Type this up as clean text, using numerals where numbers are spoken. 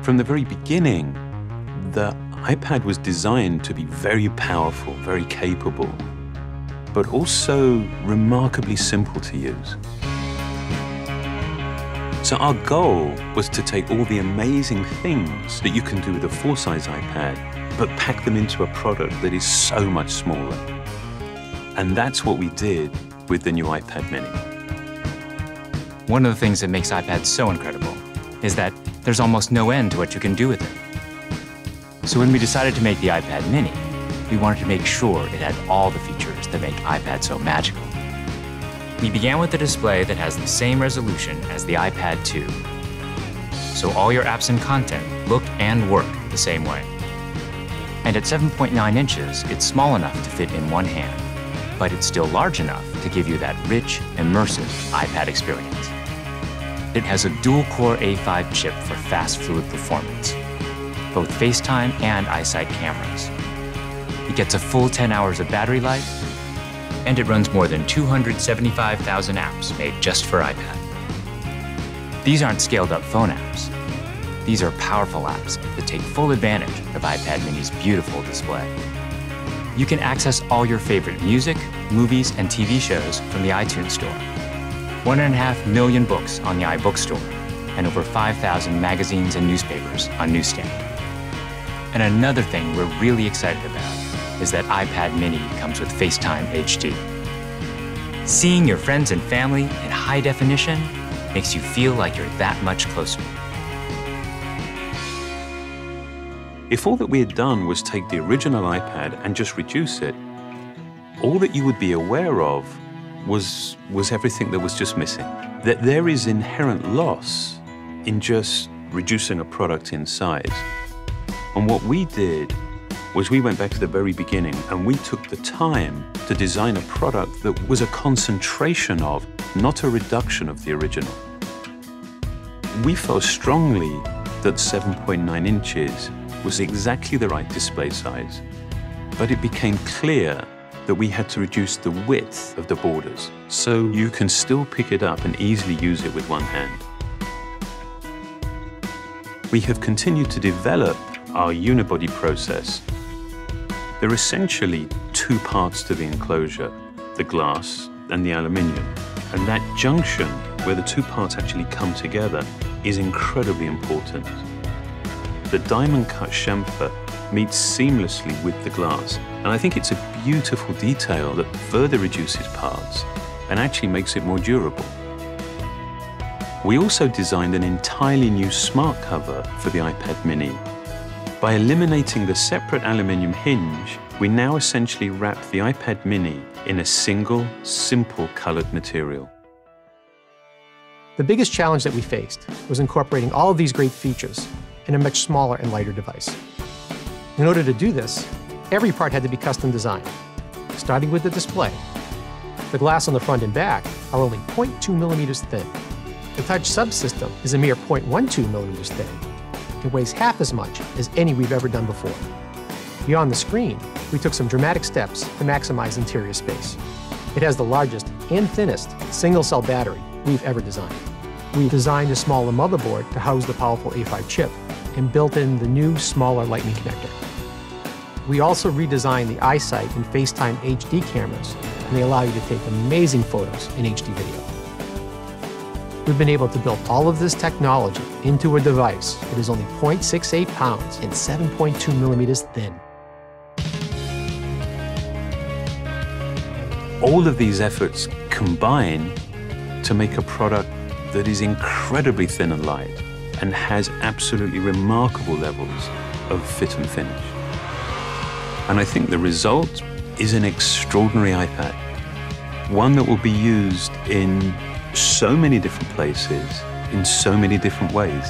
From the very beginning, the iPad was designed to be very powerful, very capable, but also remarkably simple to use. So our goal was to take all the amazing things that you can do with a full-size iPad, but pack them into a product that is so much smaller. And that's what we did with the new iPad mini. One of the things that makes iPads so incredible is that there's almost no end to what you can do with it. So when we decided to make the iPad mini, we wanted to make sure it had all the features that make iPad so magical. We began with a display that has the same resolution as the iPad 2. So all your apps and content look and work the same way. And at 7.9 inches, it's small enough to fit in one hand, but it's still large enough to give you that rich, immersive iPad experience. It has a dual-core A5 chip for fast, fluid performance, both FaceTime and iSight cameras. It gets a full 10 hours of battery life, and it runs more than 275,000 apps made just for iPad. These aren't scaled-up phone apps. These are powerful apps that take full advantage of iPad mini's beautiful display. You can access all your favorite music, movies, and TV shows from the iTunes Store. 1.5 million books on the iBook Store, and over 5,000 magazines and newspapers on Newsstand. And another thing we're really excited about is that iPad mini comes with FaceTime HD. Seeing your friends and family in high definition makes you feel like you're that much closer. If all that we had done was take the original iPad and just reduce it, all that you would be aware of was everything that was just missing. That there is inherent loss in just reducing a product in size. And what we did was we went back to the very beginning and we took the time to design a product that was a concentration of, not a reduction of the original. We felt strongly that 7.9 inches was exactly the right display size, but it became clear that we had to reduce the width of the borders so you can still pick it up and easily use it with one hand. We have continued to develop our unibody process. There are essentially two parts to the enclosure, the glass and the aluminium. And that junction, where the two parts actually come together, is incredibly important. The diamond-cut chamfer meets seamlessly with the glass, and I think it's a beautiful detail that further reduces parts and actually makes it more durable. We also designed an entirely new smart cover for the iPad mini. By eliminating the separate aluminium hinge, we now essentially wrap the iPad mini in a single, simple colored material. The biggest challenge that we faced was incorporating all of these great features in a much smaller and lighter device. In order to do this, every part had to be custom designed, starting with the display. The glass on the front and back are only 0.2 millimeters thin. The touch subsystem is a mere 0.12 millimeters thin. It weighs half as much as any we've ever done before. Beyond the screen, we took some dramatic steps to maximize interior space. It has the largest and thinnest single-cell battery we've ever designed. We designed a smaller motherboard to house the powerful A5 chip and built in the new, smaller Lightning connector. We also redesigned the iSight and FaceTime HD cameras, and they allow you to take amazing photos in HD video. We've been able to build all of this technology into a device that is only 0.68 pounds and 7.2 millimeters thin. All of these efforts combine to make a product that is incredibly thin and light and has absolutely remarkable levels of fit and finish. And I think the result is an extraordinary iPad, one that will be used in so many different places, in so many different ways.